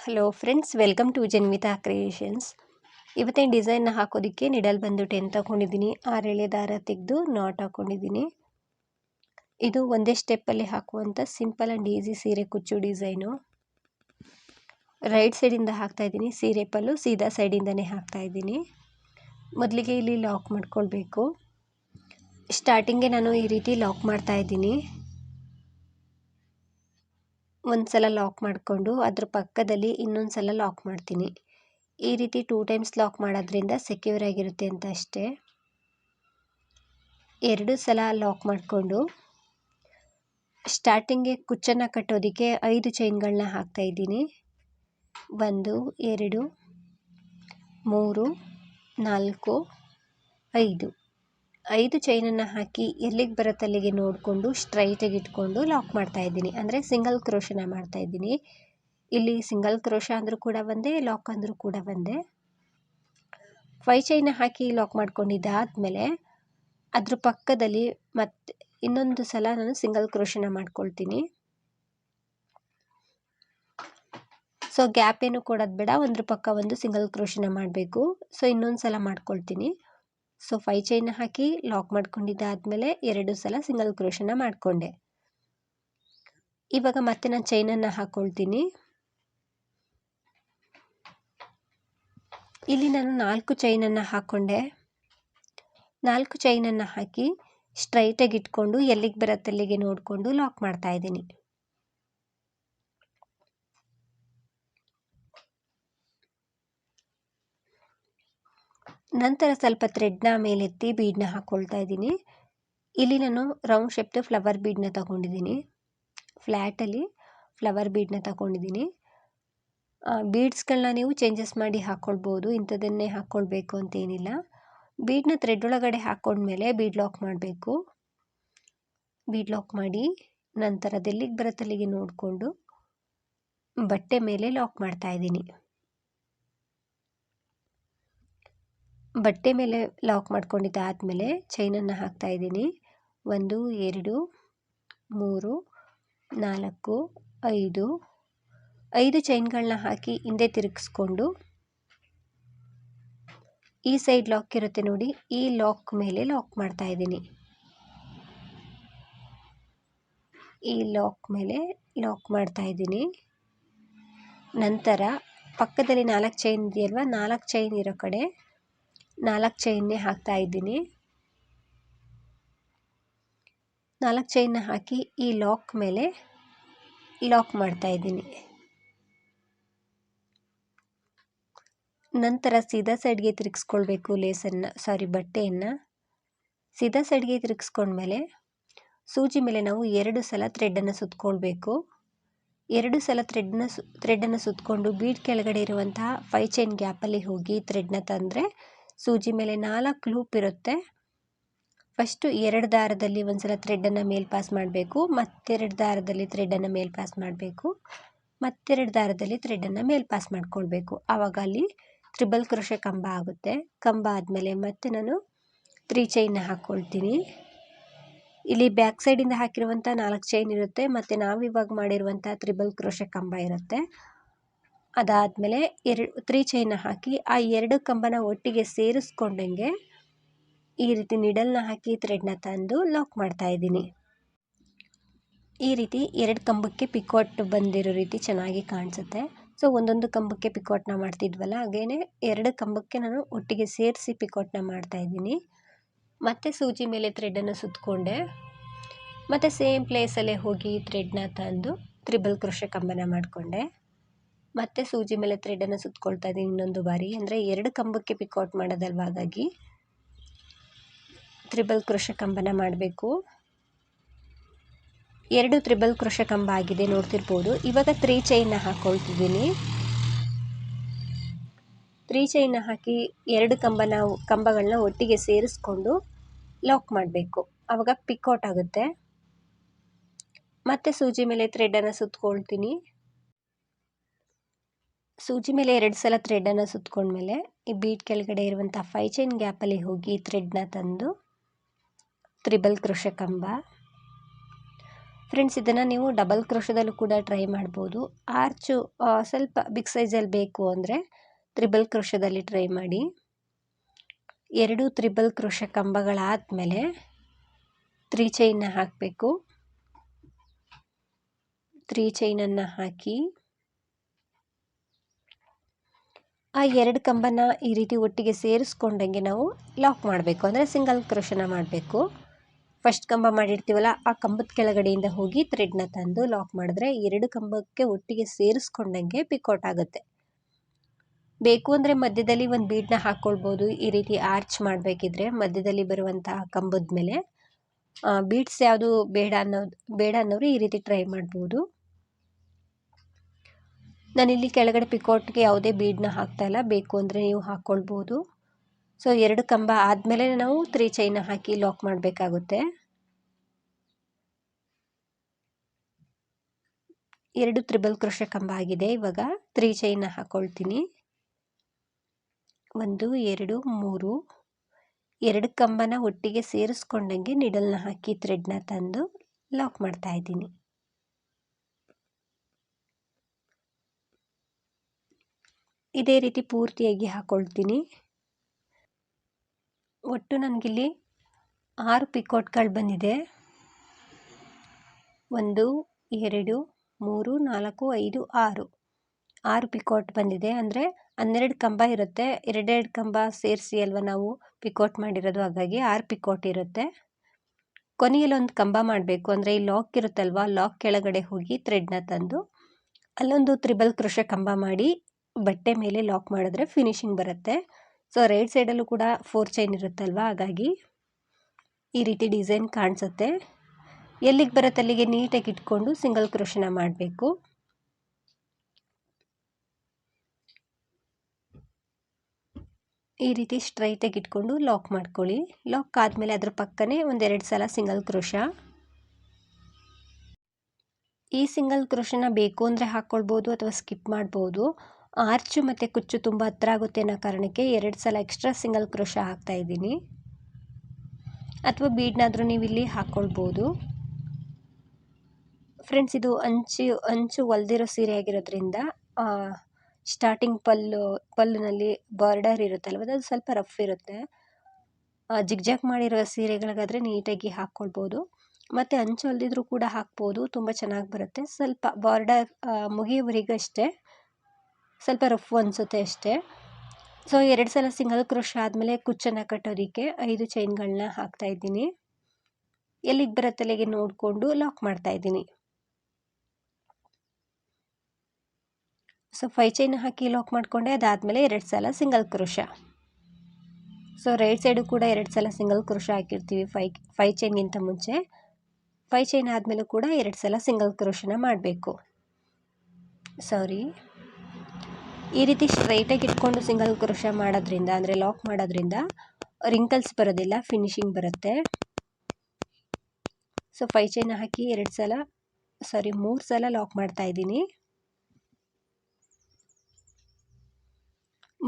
Hello friends, welcome to Janvitha creations. ಇವತ್ತಿನ ಡಿಸೈನ್ನ ಹಾಕೋದಕ್ಕೆ ನಿಡಲ್ ಬಂದು 10 ತಗೊಂಡಿದ್ದೀನಿ. 6 ಎಳೆ ದಾರ ತೆಗೆದು ನಾಟ್ ಹಾಕ್ಕೊಂಡಿದ್ದೀನಿ. ಇದು ಒಂದೇ ಸ್ಟೆಪ್ಪಲ್ಲಿ ಹಾಕುವಂಥ ಸಿಂಪಲ್ ಆ್ಯಂಡ್ ಈಸಿ ಸೀರೆ ಕುಚ್ಚು ಡಿಸೈನು. ರೈಟ್ ಸೈಡಿಂದ ಹಾಕ್ತಾಯಿದ್ದೀನಿ. ಸೀರೆ ಪಲ್ಲು ಸೀದಾ ಸೈಡಿಂದನೇ ಹಾಕ್ತಾಯಿದ್ದೀನಿ. ಮೊದಲಿಗೆ ಇಲ್ಲಿ ಲಾಕ್ ಮಾಡ್ಕೊಳ್ಬೇಕು. ಸ್ಟಾರ್ಟಿಂಗ್ಗೆ ನಾನು ಈ ರೀತಿ ಲಾಕ್ ಮಾಡ್ತಾಯಿದ್ದೀನಿ. ಒಂದು ಸಲ ಲಾಕ್ ಮಾಡಿಕೊಂಡು ಅದ್ರ ಪಕ್ಕದಲ್ಲಿ ಇನ್ನೊಂದು ಸಲ ಲಾಕ್ ಮಾಡ್ತೀನಿ. ಈ ರೀತಿ 2 ಟೈಮ್ಸ್ ಲಾಕ್ ಮಾಡೋದ್ರಿಂದ ಸೆಕ್ಯೂರ್ ಆಗಿರುತ್ತೆ ಅಂತ ಅಷ್ಟೇ. 2 ಸಲ ಲಾಕ್ ಮಾಡಿಕೊಂಡು ಸ್ಟಾರ್ಟಿಂಗ್ಗೆ ಕುಚ್ಚನ್ನು ಕಟ್ಟೋದಕ್ಕೆ 5 ಚೈನ್ಗಳನ್ನ ಹಾಕ್ತಾಯಿದ್ದೀನಿ. 1 2 3 4 5 ಚೈನನ್ನು ಹಾಕಿ ಎಲ್ಲಿಗೆ ಬರುತ್ತೆ ಅಲ್ಲಿಗೆ ನೋಡಿಕೊಂಡು ಸ್ಟ್ರೈಟಾಗಿ ಇಟ್ಕೊಂಡು ಲಾಕ್ ಮಾಡ್ತಾಯಿದ್ದೀನಿ. ಅಂದರೆ ಸಿಂಗಲ್ ಕ್ರೋಶನ ಮಾಡ್ತಾಯಿದ್ದೀನಿ. ಇಲ್ಲಿ ಸಿಂಗಲ್ ಕ್ರೋಶ ಅಂದರೂ ಕೂಡ ಒಂದೇ, ಲಾಕ್ ಅಂದರೂ ಕೂಡ ಒಂದೇ. 5 ಚೈನ ಹಾಕಿ ಲಾಕ್ ಮಾಡ್ಕೊಂಡಿದ್ದಾದಮೇಲೆ ಅದ್ರ ಪಕ್ಕದಲ್ಲಿ ಮತ್ತೆ ಇನ್ನೊಂದು ಸಲ ನಾನು ಸಿಂಗಲ್ ಕ್ರೋಶನ ಮಾಡ್ಕೊಳ್ತೀನಿ. ಸೊ ಗ್ಯಾಪ್ ಏನು ಕೊಡೋದು ಬೇಡ, ಒಂದ್ರ ಪಕ್ಕ ಒಂದು ಸಿಂಗಲ್ ಕ್ರೋಶನ ಮಾಡಬೇಕು. ಸೊ ಇನ್ನೊಂದು ಸಲ ಮಾಡ್ಕೊಳ್ತೀನಿ. ಸೊ 5 ಚೈನ ಹಾಕಿ ಲಾಕ್ ಮಾಡ್ಕೊಂಡಿದ್ದಾದಮೇಲೆ 2 ಸಲ ಸಿಂಗಲ್ ಕ್ರೋಶನ ಮಾಡಿಕೊಂಡೆ. ಇವಾಗ ಮತ್ತೆ ನಾನು ಚೈನನ್ನು ಹಾಕ್ಕೊಳ್ತೀನಿ. ಇಲ್ಲಿ ನಾನು 4 ಚೈನನ್ನು ಹಾಕ್ಕೊಂಡೆ. 4 ಚೈನನ್ನು ಹಾಕಿ ಸ್ಟ್ರೈಟಾಗಿ ಇಟ್ಕೊಂಡು ಎಲ್ಲಿಗೆ ಬರುತ್ತೆ ಅಲ್ಲಿಗೆ ನೋಡಿಕೊಂಡು ಲಾಕ್ ಮಾಡ್ತಾಯಿದ್ದೀನಿ. ನಂತರ ಸ್ವಲ್ಪ ಥ್ರೆಡ್ನ ಮೇಲೆತ್ತಿ ಬೀಡನ್ನ ಹಾಕ್ಕೊಳ್ತಾ ಇದ್ದೀನಿ. ಇಲ್ಲಿ ನಾನು ರೌಂಡ್ ಶೇಪ್ದು ಫ್ಲವರ್ ಬೀಡನ್ನ ತಗೊಂಡಿದ್ದೀನಿ. ಫ್ಲ್ಯಾಟಲ್ಲಿ ಫ್ಲವರ್ ಬೀಡನ್ನ ತಗೊಂಡಿದ್ದೀನಿ. ಬೀಡ್ಸ್ಗಳನ್ನ ನೀವು ಚೇಂಜಸ್ ಮಾಡಿ ಹಾಕ್ಕೊಳ್ಬೋದು, ಇಂಥದ್ದನ್ನೇ ಹಾಕ್ಕೊಳ್ಬೇಕು ಅಂತೇನಿಲ್ಲ. ಬೀಡನ್ನ ಥ್ರೆಡ್ ಒಳಗಡೆ ಹಾಕ್ಕೊಂಡ್ಮೇಲೆ ಬೀಡ್ ಲಾಕ್ ಮಾಡಬೇಕು. ಬೀಡ್ ಲಾಕ್ ಮಾಡಿ ನಂತರ ಅದೆಲ್ಲಿಗೆ ಬರುತ್ತೆ ಅಲ್ಲಿಗೆ ನೋಡಿಕೊಂಡು ಬಟ್ಟೆ ಮೇಲೆ ಲಾಕ್ ಮಾಡ್ತಾಯಿದ್ದೀನಿ. ಬಟ್ಟೆ ಮೇಲೆ ಲಾಕ್ ಮಾಡ್ಕೊಂಡಿದ್ದಾದಮೇಲೆ ಚೈನನ್ನು ಹಾಕ್ತಾಯಿದ್ದೀನಿ. 1 2 3 4 5 ಚೈನ್ಗಳನ್ನ ಹಾಕಿ ಹಿಂದೆ ತಿರುಗಿಸ್ಕೊಂಡು ಈ ಸೈಡ್ ಲಾಕ್ ಇರುತ್ತೆ ನೋಡಿ, ಈ ಲಾಕ್ ಮೇಲೆ ಲಾಕ್ ಮಾಡ್ತಾಯಿದ್ದೀನಿ. ಈ ಲಾಕ್ ಮೇಲೆ ಲಾಕ್ ಮಾಡ್ತಾಯಿದ್ದೀನಿ. ನಂತರ ಪಕ್ಕದಲ್ಲಿ 4 ಚೈನ್ ಇದೆಯಲ್ವ, 4 ಚೈನ್ ಇರೋ ಕಡೆ 4 ಚೈನ್ನೇ ಹಾಕ್ತಾ ಇದ್ದೀನಿ. 4 ಚೈನ್ನ ಹಾಕಿ ಈ ಲಾಕ್ ಮೇಲೆ ಲಾಕ್ ಮಾಡ್ತಾ ಇದ್ದೀನಿ. ನಂತರ ಸೀದಾ ಸೈಡ್ಗೆ ತಿರುಗಿಸ್ಕೊಳ್ಬೇಕು ಬಟ್ಟೆಯನ್ನು. ಸೀದಾ ಸೈಡ್ಗೆ ತಿರುಗಿಸ್ಕೊಂಡ್ಮೇಲೆ ಸೂಜಿ ಮೇಲೆ ನಾವು 2 ಸಲ ಥ್ರೆಡನ್ನು ಸುತ್ಕೊಳ್ಬೇಕು. 2 ಸಲ ಥ್ರೆಡನ್ನು ಸುತ್ತಕೊಂಡು ಬೀಡ್ ಕೆಳಗಡೆ ಇರುವಂತಹ 5 ಚೈನ್ ಗ್ಯಾಪಲ್ಲಿ ಹೋಗಿ ಥ್ರೆಡ್ನ ತಂದರೆ ಸೂಜಿ ಮೇಲೆ 4 ಲೂಪ್ ಇರುತ್ತೆ. ಫಸ್ಟು 2 ದಾರದಲ್ಲಿ ಒಂದು ಸಲ ಥ್ರೆಡನ್ನು ಮೇಲ್ ಪಾಸ್ ಮಾಡಬೇಕು, ಮತ್ತೆರಡು ದಾರದಲ್ಲಿ ಥ್ರೆಡನ್ನು ಮೇಲ್ ಪಾಸ್ ಮಾಡಬೇಕು, ಮತ್ತೆರಡು ದಾರದಲ್ಲಿ ಥ್ರೆಡನ್ನು ಮೇಲ್ ಪಾಸ್ ಮಾಡ್ಕೊಳ್ಬೇಕು. ಆವಾಗ ಅಲ್ಲಿ ಟ್ರಿಬಲ್ ಕ್ರೋಶೆ ಕಂಬ ಆಗುತ್ತೆ. ಕಂಬ ಆದಮೇಲೆ ಮತ್ತೆ ನಾನು 3 ಚೈನ್ನ ಹಾಕ್ಕೊಳ್ತೀನಿ. ಇಲ್ಲಿ ಬ್ಯಾಕ್ ಸೈಡಿಂದ ಹಾಕಿರುವಂಥ 4 ಚೈನ್ ಇರುತ್ತೆ, ಮತ್ತು ನಾವಿವಾಗ ಮಾಡಿರುವಂಥ ಟ್ರಿಬಲ್ ಕ್ರೋಶೆ ಕಂಬ ಇರುತ್ತೆ. ಅದಾದಮೇಲೆ 3 ಚೈನ ಹಾಕಿ ಆ 2 ಕಂಬನ ಒಟ್ಟಿಗೆ ಸೇರಿಸ್ಕೊಂಡಂಗೆ ಈ ರೀತಿ ನಿಡಲ್ನ ಹಾಕಿ ಥ್ರೆಡ್ನ ತಂದು ಲಾಕ್ ಮಾಡ್ತಾಯಿದ್ದೀನಿ. ಈ ರೀತಿ 2 ಕಂಬಕ್ಕೆ ಪಿಕೋಟ್ ಬಂದಿರೋ ರೀತಿ ಚೆನ್ನಾಗಿ ಕಾಣಿಸುತ್ತೆ. ಸೊ ಒಂದೊಂದು ಕಂಬಕ್ಕೆ ಪಿಕೋಟ್ನ ಮಾಡ್ತಿದ್ವಲ್ಲ, ಹಾಗೇನೆ 2 ಕಂಬಕ್ಕೆ ನಾನು ಒಟ್ಟಿಗೆ ಸೇರಿಸಿ ಪಿಕೋಟ್ನ ಮಾಡ್ತಾಯಿದ್ದೀನಿ. ಮತ್ತೆ ಸೂಜಿ ಮೇಲೆ ಥ್ರೆಡನ್ನು ಸುತ್ತಕೊಂಡೆ, ಮತ್ತು ಸೇಮ್ ಪ್ಲೇಸಲ್ಲೇ ಹೋಗಿ ಥ್ರೆಡ್ನ ತಂದು ಟ್ರಿಬಲ್ ಕ್ರೋಶೆ ಕಂಬನ ಮಾಡಿಕೊಂಡೆ. ಮತ್ತೆ ಸೂಜಿ ಮೇಲೆ ಥ್ರೆಡನ್ನು ಸುತ್ತಕೊಳ್ತಾ ಇದ್ದೀನಿ ಇನ್ನೊಂದು ಬಾರಿ. ಅಂದರೆ 2 ಕಂಬಕ್ಕೆ ಪಿಕೋಟ್ ಮಾಡೋದಲ್ವ, ಹಾಗಾಗಿ ಟ್ರಿಬಲ್ ಕ್ರೋಶೆ ಕಂಬನ ಮಾಡಬೇಕು. 2 ಟ್ರಿಬಲ್ ಕ್ರೋಶೆ ಕಂಬ ಆಗಿದೆ ನೋಡ್ತಿರ್ಬೋದು. ಇವಾಗ 3 ಚೈನ್ನ ಹಾಕ್ಕೊಳ್ತಿದ್ದೀನಿ. 3 ಚೈನ್ನ ಹಾಕಿ 2 ಕಂಬಗಳನ್ನ ಒಟ್ಟಿಗೆ ಸೇರಿಸ್ಕೊಂಡು ಲಾಕ್ ಮಾಡಬೇಕು. ಆವಾಗ ಪಿಕೋಟ್ ಆಗುತ್ತೆ. ಮತ್ತೆ ಸೂಜಿ ಮೇಲೆ ಥ್ರೆಡನ್ನು ಸುತ್ತಕೊಳ್ತೀನಿ. ಸೂಜಿ ಮೇಲೆ 2 ಸಲ ಥ್ರೆಡನ್ನು ಸುತ್ತಕೊಂಡ್ಮೇಲೆ ಈ ಬೀಡ್ ಕೆಳಗಡೆ ಇರುವಂಥ 5 ಚೈನ್ ಗ್ಯಾಪಲ್ಲಿ ಹೋಗಿ ಥ್ರೆಡ್ನ ತಂದು ಟ್ರಿಬಲ್ ಕ್ರೋಶೆ ಕಂಬ, ಫ್ರೆಂಡ್ಸ್, ಇದನ್ನು ನೀವು ಡಬಲ್ ಕ್ರೋಶದಲ್ಲೂ ಕೂಡ ಟ್ರೈ ಮಾಡ್ಬೋದು. ಆರ್ಚು ಸ್ವಲ್ಪ ಬಿಗ್ ಸೈಜಲ್ಲಿ ಬೇಕು ಅಂದರೆ ತ್ರಿಬಲ್ ಕ್ರೋಶದಲ್ಲಿ ಟ್ರೈ ಮಾಡಿ. 2 ತ್ರಿಬಲ್ ಕ್ರೋಶ ಕಂಬಗಳಾದಮೇಲೆ 3 ಚೈನ್ನ ಹಾಕಬೇಕು. 3 ಚೈನನ್ನು ಹಾಕಿ ಆ 2 ಕಂಬನ ಈ ರೀತಿ ಒಟ್ಟಿಗೆ ಸೇರಿಸ್ಕೊಂಡಂಗೆ ನಾವು ಲಾಕ್ ಮಾಡಬೇಕು. ಅಂದರೆ ಸಿಂಗಲ್ ಕ್ರೋಶನ ಮಾಡಬೇಕು. ಫಸ್ಟ್ ಕಂಬ ಮಾಡಿರ್ತೀವಲ್ಲ, ಆ ಕಂಬದ ಕೆಳಗಡೆಯಿಂದ ಹೋಗಿ ಥ್ರೆಡ್ನ ತಂದು ಲಾಕ್ ಮಾಡಿದ್ರೆ 2 ಕಂಬಕ್ಕೆ ಒಟ್ಟಿಗೆ ಸೇರಿಸ್ಕೊಂಡಂಗೆ ಪಿಕೌಟ್ ಆಗುತ್ತೆ. ಬೇಕು ಅಂದರೆ ಮಧ್ಯದಲ್ಲಿ ಒಂದು ಬೀಡನ್ನ ಹಾಕ್ಕೊಳ್ಬೋದು. ಈ ರೀತಿ ಆರ್ಚ್ ಮಾಡಬೇಕಿದ್ರೆ ಮಧ್ಯದಲ್ಲಿ ಬರುವಂತಹ ಕಂಬದ ಮೇಲೆ ಬೀಡ್ಸ್ ಯಾವುದು ಬೇಡ ಅನ್ನೋರು ಈ ರೀತಿ ಟ್ರೈ ಮಾಡ್ಬೋದು. ನಾನಿಲ್ಲಿ ಕೆಳಗಡೆ ಪಿಕೌಟ್ಗೆ ಯಾವುದೇ ಬೀಡನ್ನ ಹಾಕ್ತಾ ಇಲ್ಲ, ಬೇಕು ಅಂದರೆ ನೀವು ಹಾಕ್ಕೊಳ್ಬೋದು. ಸೊ 2 ಕಂಬ ಆದಮೇಲೆ ನಾವು 3 ಚೈನ ಹಾಕಿ ಲಾಕ್ ಮಾಡಬೇಕಾಗುತ್ತೆ. 2 ತ್ರಿಬಲ್ ಕ್ರೋಶ ಕಂಬ ಆಗಿದೆ. ಇವಾಗ 3 ಚೈನ ಹಾಕ್ಕೊಳ್ತೀನಿ. 1 2 3 2 ಕಂಬನ ಒಟ್ಟಿಗೆ ಸೇರಿಸ್ಕೊಂಡಂಗೆ ನಿಡಲ್ನ ಹಾಕಿ ಥ್ರೆಡ್ನ ತಂದು ಲಾಕ್ ಮಾಡ್ತಾ ಇದ್ದೀನಿ. ಇದೇ ರೀತಿ ಪೂರ್ತಿಯಾಗಿ ಹಾಕ್ಕೊಳ್ತೀನಿ. ಒಟ್ಟು ನನಗಿಲ್ಲಿ 6 ಪಿಕೌಟ್ಗಳು ಬಂದಿದೆ. 1 2 3 4 5 6 ಪಿಕೌಟ್ ಬಂದಿದೆ. ಅಂದರೆ 12 ಕಂಬ ಇರುತ್ತೆ. 2 ಕಂಬ ಸೇರಿಸಿ ಅಲ್ವಾ ನಾವು ಪಿಕೌಟ್ ಮಾಡಿರೋದು, ಹಾಗಾಗಿ 6 ಪಿಕೌಟ್ ಇರುತ್ತೆ. ಕೊನೆಯಲ್ಲಿ ಒಂದು ಕಂಬ ಮಾಡಬೇಕು. ಅಂದರೆ ಈ ಲಾಕ್ ಇರುತ್ತಲ್ವ, ಲಾಕ್ ಕೆಳಗಡೆ ಹೋಗಿ ಥ್ರೆಡ್ನ ತಂದು ಅಲ್ಲೊಂದು ತ್ರಿಬಲ್ ಕ್ರೋಶ ಕಂಬ ಮಾಡಿ ಬಟ್ಟೆ ಮೇಲೆ ಲಾಕ್ ಮಾಡಿದ್ರೆ ಫಿನಿಶಿಂಗ್ ಬರುತ್ತೆ. ಸೊ ರೈಟ್ ಸೈಡಲ್ಲೂ ಕೂಡ 4 ಚೈನ್ ಇರುತ್ತಲ್ವ, ಹಾಗಾಗಿ ಈ ರೀತಿ ಡಿಸೈನ್ ಕಾಣಿಸುತ್ತೆ. ಎಲ್ಲಿಗೆ ಬರುತ್ತೆ ಅಲ್ಲಿಗೆ ನೀಟಾಗಿ ಇಟ್ಕೊಂಡು ಸಿಂಗಲ್ ಕ್ರೋಶನ ಮಾಡಬೇಕು. ಈ ರೀತಿ ಸ್ಟ್ರೈಟಾಗಿ ಇಟ್ಕೊಂಡು ಲಾಕ್ ಮಾಡ್ಕೊಳ್ಳಿ. ಲಾಕ್ ಆದಮೇಲೆ ಅದ್ರ ಪಕ್ಕನೇ 1-2 ಸಲ ಸಿಂಗಲ್ ಕ್ರೋಶ. ಈ ಸಿಂಗಲ್ ಕ್ರೋಶನ ಬೇಕು ಅಂದರೆ ಹಾಕ್ಕೊಳ್ಬೋದು ಅಥವಾ ಸ್ಕಿಪ್ ಮಾಡ್ಬೋದು. ಆರ್ಚು ಮತ್ತು ಕುಚ್ಚು ತುಂಬ ಹತ್ರ ಆಗುತ್ತೆ ಅನ್ನೋ ಕಾರಣಕ್ಕೆ 2 ಸಲ ಎಕ್ಸ್ಟ್ರಾ ಸಿಂಗಲ್ ಕ್ರೋಶ ಹಾಕ್ತಾ ಇದ್ದೀನಿ. ಅಥವಾ ಬೀಡ್ನಾದರೂ ನೀವು ಇಲ್ಲಿ ಹಾಕ್ಕೊಳ್ಬೋದು. ಫ್ರೆಂಡ್ಸ್, ಇದು ಅಂಚು ಹೊಲ್ದಿರೋ ಸೀರೆ ಆಗಿರೋದ್ರಿಂದ ಸ್ಟಾರ್ಟಿಂಗ್ ಪಲ್ಲುನಲ್ಲಿ ಬಾರ್ಡರ್ ಇರುತ್ತಲ್ವ, ಅದು ಸ್ವಲ್ಪ ರಫ್ ಇರುತ್ತೆ. ಜಿಗ್ಜಾಗ್ ಮಾಡಿರೋ ಸೀರೆಗಳಿಗಾದರೆ ನೀಟಾಗಿ ಹಾಕ್ಕೊಳ್ಬೋದು. ಮತ್ತು ಅಂಚು ಹೊಲ್ದಿದ್ರೂ ಕೂಡ ಹಾಕ್ಬೋದು, ತುಂಬ ಚೆನ್ನಾಗಿ ಬರುತ್ತೆ. ಸ್ವಲ್ಪ ಬಾರ್ಡರ್ ಮುಗಿಯುವವರೆಗಷ್ಟೇ ಸ್ವಲ್ಪ ರಫ್ ಅನಿಸುತ್ತೆ ಅಷ್ಟೇ. ಸೊ 2 ಸಲ ಸಿಂಗಲ್ ಕ್ರೋಶ ಆದಮೇಲೆ ಕುಚ್ಚನ್ನು ಕಟ್ಟೋದಕ್ಕೆ 5 ಚೈನ್ಗಳನ್ನ ಹಾಕ್ತಾ ಇದ್ದೀನಿ. ಎಲ್ಲಿಗೆ ಬರುತ್ತೆ ಅಲ್ಲಿಗೆ ನೋಡಿಕೊಂಡು ಲಾಕ್ ಮಾಡ್ತಾ ಇದ್ದೀನಿ. ಸೊ 5 ಚೈನ್ ಹಾಕಿ ಲಾಕ್ ಮಾಡಿಕೊಂಡೆ. ಅದಾದಮೇಲೆ 2 ಸಲ single crochet. So right side ಕೂಡ 2 ಸಲ ಸಿಂಗಲ್ ಕ್ರೋಶ ಹಾಕಿರ್ತೀವಿ 5 ಚೈನ್ಗಿಂತ ಮುಂಚೆ. 5 ಚೈನ್ ಆದಮೇಲೂ ಕೂಡ 2 ಸಲ ಸಿಂಗಲ್ ಕ್ರೋಶನ ಮಾಡಬೇಕು. ಈ ರೀತಿ ಸ್ಟ್ರೈಟಾಗಿ ಇಟ್ಕೊಂಡು ಸಿಂಗಲ್ ಕ್ರೋಶ ಮಾಡೋದ್ರಿಂದ, ಅಂದರೆ ಲಾಕ್ ಮಾಡೋದ್ರಿಂದ ರಿಂಕಲ್ಸ್ ಬರೋದಿಲ್ಲ, ಫಿನಿಶಿಂಗ್ ಬರುತ್ತೆ. ಸೊ 5 ಚೈನ ಹಾಕಿ 3 ಸಲ ಲಾಕ್ ಮಾಡ್ತಾ ಇದ್ದೀನಿ.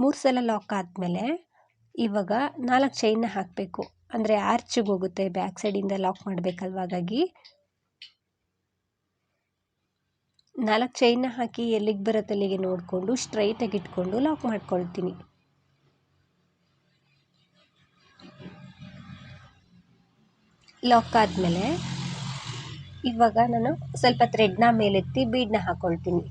3 ಸಲ ಲಾಕ್ ಆದಮೇಲೆ ಇವಾಗ 4 ಚೈನ್ನ ಹಾಕಬೇಕು. ಅಂದರೆ ಆರ್ಚಿಗೆ ಹೋಗುತ್ತೆ, ಬ್ಯಾಕ್ ಸೈಡಿಂದ ಲಾಕ್ ಮಾಡಬೇಕಲ್ವ, ಹಾಗಾಗಿ 4 ಚೈನ್ನ ಹಾಕಿ ಎಲ್ಲಿಗೆ ಬರುತ್ತೆ ಅಲ್ಲಿಗೆ ನೋಡಿಕೊಂಡು ಸ್ಟ್ರೈಟಾಗಿ ಇಟ್ಕೊಂಡು ಲಾಕ್ ಮಾಡ್ಕೊಳ್ತೀನಿ. ಲಾಕ್ ಆದಮೇಲೆ ಇವಾಗ ನಾನು ಸ್ವಲ್ಪ ಥ್ರೆಡ್ನ ಮೇಲೆತ್ತಿ ಬೀಡನ್ನ ಹಾಕ್ಕೊಳ್ತೀನಿ.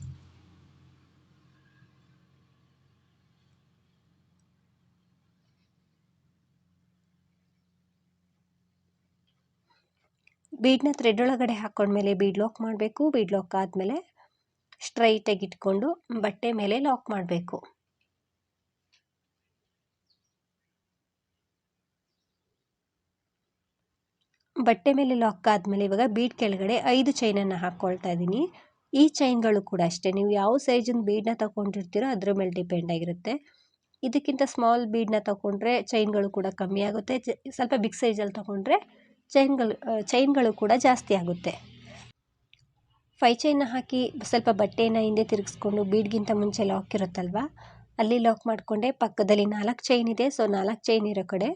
ಬೀಡನ್ನ ಥ್ರೆಡ್ ಒಳಗಡೆ ಹಾಕ್ಕೊಂಡ್ಮೇಲೆ ಬೀಡ್ ಲಾಕ್ ಮಾಡಬೇಕು. ಬೀಡ್ ಲಾಕ್ ಆದಮೇಲೆ ಸ್ಟ್ರೈಟಾಗಿ ಇಟ್ಕೊಂಡು ಬಟ್ಟೆ ಮೇಲೆ ಲಾಕ್ ಮಾಡಬೇಕು. ಬಟ್ಟೆ ಮೇಲೆ ಲಾಕ್ ಆದಮೇಲೆ ಇವಾಗ ಬೀಡ್ ಕೆಳಗಡೆ 5 ಚೈನನ್ನು ಹಾಕ್ಕೊಳ್ತಾ ಇದ್ದೀನಿ. ಈ ಚೈನ್ಗಳು ಕೂಡ ಅಷ್ಟೇ, ನೀವು ಯಾವ ಸೈಜಿನ ಬೀಡನ್ನ ತಗೊಂಡಿರ್ತೀರೋ ಅದ್ರ ಮೇಲೆ ಡಿಪೆಂಡ್ ಆಗಿರುತ್ತೆ. ಇದಕ್ಕಿಂತ ಸ್ಮಾಲ್ ಬೀಡನ್ನ ತಗೊಂಡ್ರೆ ಚೈನ್ಗಳು ಕೂಡ ಕಮ್ಮಿ ಆಗುತ್ತೆ. ಸ್ವಲ್ಪ ಬಿಗ್ ಸೈಜಲ್ಲಿ ತಗೊಂಡ್ರೆ ಚೈನ್ಗಳು ಕೂಡ ಜಾಸ್ತಿ ಆಗುತ್ತೆ. 5 ಚೈನ್ನ ಹಾಕಿ ಸ್ವಲ್ಪ ಬಟ್ಟೆಯನ್ನು ಹಿಂದೆ ತಿರುಗಿಸ್ಕೊಂಡು ಬೀಡ್ಗಿಂತ ಮುಂಚೆ ಲಾಕ್ ಇರುತ್ತಲ್ವ, ಅಲ್ಲಿ ಲಾಕ್ ಮಾಡಿಕೊಂಡೆ. ಪಕ್ಕದಲ್ಲಿ 4 ಚೈನ್ ಇದೆ. ಸೊ 4 ಚೈನ್ ಇರೋ ಕಡೆ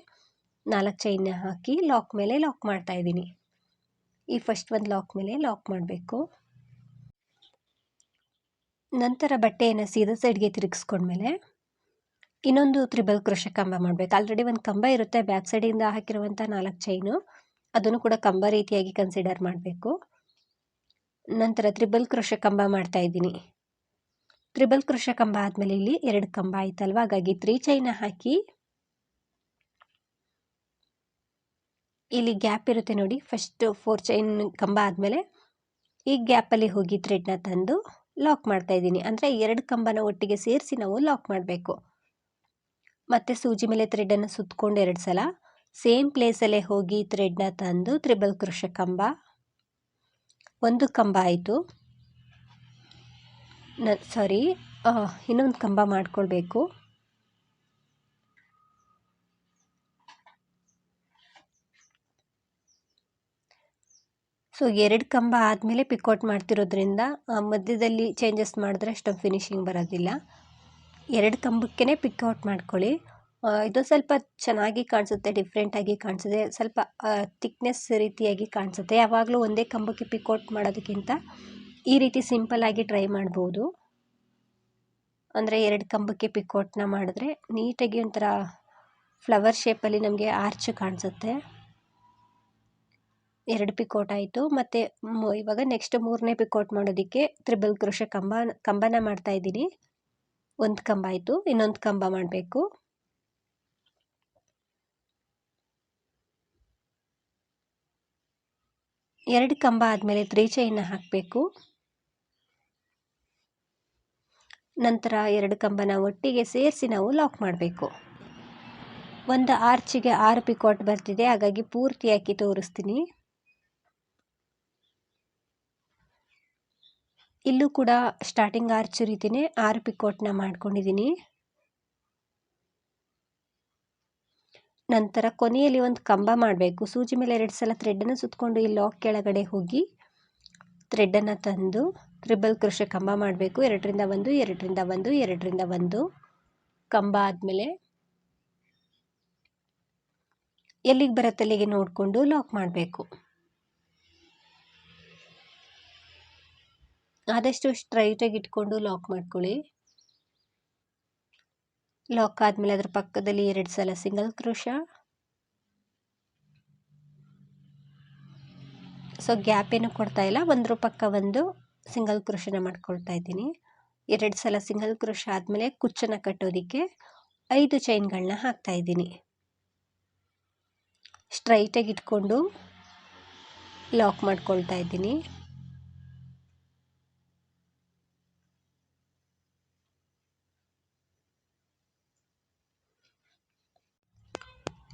4 ಚೈನ್ನ ಹಾಕಿ ಲಾಕ್ ಮೇಲೆ ಲಾಕ್ ಮಾಡ್ತಾ ಇದ್ದೀನಿ. ಈ ಫಸ್ಟ್ ಒಂದು ಲಾಕ್ ಮೇಲೆ ಲಾಕ್ ಮಾಡಬೇಕು. ನಂತರ ಬಟ್ಟೆಯನ್ನು ಸೀದಾ ಸೈಡ್ಗೆ ತಿರುಗಿಸ್ಕೊಂಡ್ಮೇಲೆ ಇನ್ನೊಂದು ತ್ರಿಬಲ್ ಕ್ರೋಶೆ ಕಂಬ ಮಾಡಬೇಕು. ಆಲ್ರೆಡಿ ಒಂದು ಕಂಬ ಇರುತ್ತೆ ಬ್ಯಾಕ್ ಸೈಡಿಂದ ಹಾಕಿರುವಂಥ 4 ಚೈನು, ಅದನ್ನು ಕೂಡ ಕಂಬ ರೀತಿಯಾಗಿ ಕನ್ಸಿಡರ್ ಮಾಡಬೇಕು. ನಂತರ ತ್ರಿಬಲ್ ಕ್ರೋಶೆ ಕಂಬ ಮಾಡ್ತಾ ಇದ್ದೀನಿ. ತ್ರಿಬಲ್ ಕ್ರೋಶೆ ಕಂಬ ಆದಮೇಲೆ ಇಲ್ಲಿ 2 ಕಂಬ ಆಯ್ತಲ್ವ, ಹಾಗಾಗಿ 3 ಚೈನ ಹಾಕಿ ಇಲ್ಲಿ ಗ್ಯಾಪ್ ಇರುತ್ತೆ ನೋಡಿ, ಫಸ್ಟ್ 4 ಚೈನ್ ಕಂಬ ಆದಮೇಲೆ ಈ ಗ್ಯಾಪಲ್ಲಿ ಹೋಗಿ ಥ್ರೆಡ್ನ ತಂದು ಲಾಕ್ ಮಾಡ್ತಾ ಇದ್ದೀನಿ. ಅಂದರೆ 2 ಕಂಬನ ಒಟ್ಟಿಗೆ ಸೇರಿಸಿ ನಾವು ಲಾಕ್ ಮಾಡಬೇಕು. ಮತ್ತು ಸೂಜಿ ಮೇಲೆ ಥ್ರೆಡನ್ನು ಸುತ್ತಕೊಂಡು 2 ಸಲ ಸೇಮ್ ಪ್ಲೇಸಲ್ಲೇ ಹೋಗಿ ಥ್ರೆಡ್ನ ತಂದು ತ್ರಿಬಲ್ ಕ್ರೋಶೆ ಕಂಬ, 1 ಕಂಬ ಆಯಿತು. ಇನ್ನೊಂದು ಕಂಬ ಮಾಡ್ಕೊಳ್ಬೇಕು. ಸೊ 2 ಕಂಬ ಆದಮೇಲೆ ಪಿಕೌಟ್ ಮಾಡ್ತಿರೋದ್ರಿಂದ ಮಧ್ಯದಲ್ಲಿ ಚೇಂಜಸ್ ಮಾಡಿದ್ರೆ ಅಷ್ಟೊಂದು ಫಿನಿಶಿಂಗ್ ಬರೋದಿಲ್ಲ. 2 ಕಂಬಕ್ಕೇ ಪಿಕೌಟ್ ಮಾಡ್ಕೊಳ್ಳಿ. ಇದು ಸ್ವಲ್ಪ ಚೆನ್ನಾಗಿ ಕಾಣಿಸುತ್ತೆ, ಡಿಫ್ರೆಂಟಾಗಿ ಕಾಣಿಸುತ್ತೆ, ಸ್ವಲ್ಪ ಥಿಕ್ನೆಸ್ ರೀತಿಯಾಗಿ ಕಾಣಿಸುತ್ತೆ. ಯಾವಾಗಲೂ ಒಂದೇ ಕಂಬಕ್ಕೆ ಪಿಕೌಟ್ ಮಾಡೋದಕ್ಕಿಂತ ಈ ರೀತಿ ಸಿಂಪಲ್ಲಾಗಿ ಟ್ರೈ ಮಾಡ್ಬೋದು. ಅಂದರೆ 2 ಕಂಬಕ್ಕೆ ಪಿಕೌಟ್ನ ಮಾಡಿದ್ರೆ ನೀಟಾಗಿ ಒಂಥರ ಫ್ಲವರ್ ಶೇಪಲ್ಲಿ ನಮಗೆ ಆರ್ಚ್ ಕಾಣಿಸುತ್ತೆ. 2 ಪಿಕೌಟ್ ಆಯಿತು. ಮತ್ತು ಇವಾಗ ನೆಕ್ಸ್ಟ್ 3ನೇ ಪಿಕೌಟ್ ಮಾಡೋದಕ್ಕೆ ತ್ರಿಬಲ್ ಕ್ರೋಶೆ ಕಂಬನ ಮಾಡ್ತಾ ಇದ್ದೀನಿ. 1 ಕಂಬ ಆಯಿತು, ಇನ್ನೊಂದು ಕಂಬ ಮಾಡಬೇಕು. ಎರಡು ಕಂಬ ಆದಮೇಲೆ 3 ಚೈನ್ನ ಹಾಕಬೇಕು. ನಂತರ 2 ಕಂಬನ ಒಟ್ಟಿಗೆ ಸೇರಿಸಿ ನಾವು ಲಾಕ್ ಮಾಡಬೇಕು. ಒಂದು ಆರ್ಚಿಗೆ 6 ಪಿಕೌಟ್ ಬರ್ತಿದೆ, ಹಾಗಾಗಿ ಪೂರ್ತಿ ಹಾಕಿ ತೋರಿಸ್ತೀನಿ. ಇಲ್ಲೂ ಕೂಡ ಸ್ಟಾರ್ಟಿಂಗ್ ಆರ್ಚ್ ರೀತಿಯೇ 6 ಪಿಕೌಟ್ನ ಮಾಡ್ಕೊಂಡಿದ್ದೀನಿ. ನಂತರ ಕೊನೆಯಲ್ಲಿ ಒಂದು ಕಂಬ ಮಾಡಬೇಕು. ಸೂಜಿ ಮೇಲೆ 2 ಸಲ ಥ್ರೆಡನ್ನು ಸುತ್ತಕೊಂಡು ಈ ಲಾಕ್ ಕೆಳಗಡೆ ಹೋಗಿ ಥ್ರೆಡನ್ನು ತಂದು ತ್ರಿಬಲ್ ಕ್ರೋಶೆ ಕಂಬ ಮಾಡಬೇಕು. 2ರಿಂದ 1, 2ರಿಂದ 1, 2ರಿಂದ 1 ಕಂಬ ಆದಮೇಲೆ ಎಲ್ಲಿಗೆ ಬರುತ್ತೆ ಅಲ್ಲಿಗೆ ನೋಡಿಕೊಂಡು ಲಾಕ್ ಮಾಡಬೇಕು. ಆದಷ್ಟು ಸ್ಟ್ರೈಟಾಗಿ ಇಟ್ಕೊಂಡು ಲಾಕ್ ಮಾಡ್ಕೊಳ್ಳಿ. ಲಾಕ್ ಆದಮೇಲೆ ಅದರ ಪಕ್ಕದಲ್ಲಿ 2 ಸಲ ಸಿಂಗಲ್ ಕ್ರೋಶಾ. ಸೊ ಗ್ಯಾಪ್ ಏನು ಕೊಡ್ತಾ ಇಲ್ಲ, ಒಂದ್ರ ಪಕ್ಕ ಒಂದು ಸಿಂಗಲ್ ಕ್ರೋಶನ ಮಾಡ್ಕೊಳ್ತಾ ಇದ್ದೀನಿ. 2 ಸಲ ಸಿಂಗಲ್ ಕ್ರೋಶ ಆದಮೇಲೆ ಕುಚ್ಚನ್ನು ಕಟ್ಟೋದಕ್ಕೆ 5 ಚೈನ್ಗಳನ್ನ ಹಾಕ್ತಾ ಇದ್ದೀನಿ. ಸ್ಟ್ರೈಟಾಗಿ ಇಟ್ಕೊಂಡು ಲಾಕ್ ಮಾಡ್ಕೊಳ್ತಾ ಇದ್ದೀನಿ.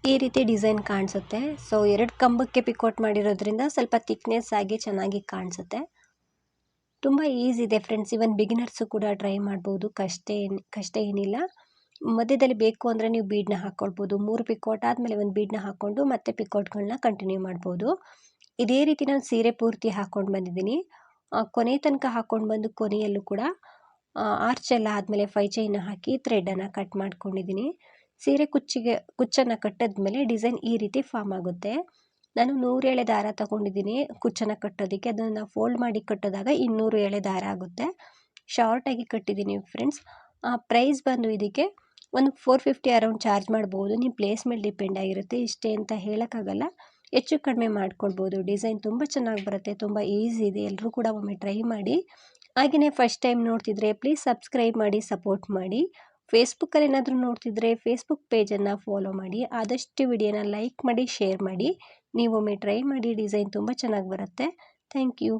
ಈ ರೀತಿ ಡಿಸೈನ್ ಕಾಣಿಸುತ್ತೆ. ಸೊ 2 ಕಂಬಕ್ಕೆ ಪಿಕೌಟ್ ಮಾಡಿರೋದ್ರಿಂದ ಸ್ವಲ್ಪ ಥಿಕ್ನೆಸ್ ಆಗಿ ಚೆನ್ನಾಗಿ ಕಾಣಿಸುತ್ತೆ. ತುಂಬ ಈಸಿ ಇದೆ ಫ್ರೆಂಡ್ಸ್, ಇವನ್ ಬಿಗಿನರ್ಸು ಕೂಡ ಟ್ರೈ ಮಾಡ್ಬೋದು, ಕಷ್ಟ ಏನಿಲ್ಲ. ಮಧ್ಯದಲ್ಲಿ ಬೇಕು ಅಂದರೆ ನೀವು ಬೀಡನ್ನ ಹಾಕ್ಕೊಳ್ಬೋದು. 3 ಪಿಕೌಟ್ ಆದಮೇಲೆ ಒಂದು ಬೀಡನ್ನ ಹಾಕ್ಕೊಂಡು ಮತ್ತೆ ಪಿಕೌಟ್ಗಳನ್ನ ಕಂಟಿನ್ಯೂ ಮಾಡ್ಬೋದು. ಇದೇ ರೀತಿ ನಾನು ಸೀರೆ ಪೂರ್ತಿ ಹಾಕ್ಕೊಂಡು ಬಂದಿದ್ದೀನಿ. ಕೊನೆ ತನಕ ಹಾಕ್ಕೊಂಡು ಬಂದು ಕೊನೆಯಲ್ಲೂ ಕೂಡ ಆರ್ಚೆಲ್ಲ ಆದಮೇಲೆ 5 ಚೈನ ಹಾಕಿ ಥ್ರೆಡನ್ನು ಕಟ್ ಮಾಡ್ಕೊಂಡಿದ್ದೀನಿ. ಸೀರೆ ಕುಚ್ಚನ್ನು ಕಟ್ಟಿದ್ಮೇಲೆ ಡಿಸೈನ್ ಈ ರೀತಿ ಫಾರ್ಮ್ ಆಗುತ್ತೆ. ನಾನು 100 ಎಳೆ ದಾರ ತಗೊಂಡಿದ್ದೀನಿ ಕುಚ್ಚನ್ನು ಕಟ್ಟೋದಕ್ಕೆ. ಅದನ್ನು ಫೋಲ್ಡ್ ಮಾಡಿ ಕಟ್ಟೋದಾಗ 200 ಎಳೆ ದಾರ ಆಗುತ್ತೆ. ಶಾರ್ಟಾಗಿ ಕಟ್ಟಿದ್ದೀನಿ ಫ್ರೆಂಡ್ಸ್. ಪ್ರೈಸ್ ಬಂದು ಇದಕ್ಕೆ ಒಂದು 450 ಅರೌಂಡ್ ಚಾರ್ಜ್ ಮಾಡ್ಬೋದು. ನಿಮ್ಮ ಪ್ಲೇಸ್ ಮೇಲೆ ಡಿಪೆಂಡ್ ಆಗಿರುತ್ತೆ, ಇಷ್ಟೇ ಅಂತ ಹೇಳೋಕ್ಕಾಗಲ್ಲ, ಹೆಚ್ಚು ಕಡಿಮೆ ಮಾಡ್ಕೊಳ್ಬೋದು. ಡಿಸೈನ್ ತುಂಬ ಚೆನ್ನಾಗಿ ಬರುತ್ತೆ, ತುಂಬ ಈಸಿ ಇದೆ. ಎಲ್ಲರೂ ಕೂಡ ಒಮ್ಮೆ ಟ್ರೈ ಮಾಡಿ. ಹಾಗೆಯೇ ಫಸ್ಟ್ ಟೈಮ್ ನೋಡ್ತಿದ್ರೆ ಪ್ಲೀಸ್ ಸಬ್ಸ್ಕ್ರೈಬ್ ಮಾಡಿ, ಸಪೋರ್ಟ್ ಮಾಡಿ. ಫೇಸ್ಬುಕ್ಕಲ್ಲಿ ಏನಾದರೂ ನೋಡ್ತಿದ್ರೆ ಫೇಸ್ಬುಕ್ ಪೇಜನ್ನು ಫಾಲೋ ಮಾಡಿ. ಆದಷ್ಟು ವಿಡಿಯೋನ ಲೈಕ್ ಮಾಡಿ, ಶೇರ್ ಮಾಡಿ. ನೀವೊಮ್ಮೆ ಟ್ರೈ ಮಾಡಿ, ಡಿಸೈನ್ ತುಂಬ ಚೆನ್ನಾಗಿ ಬರುತ್ತೆ. Thank you.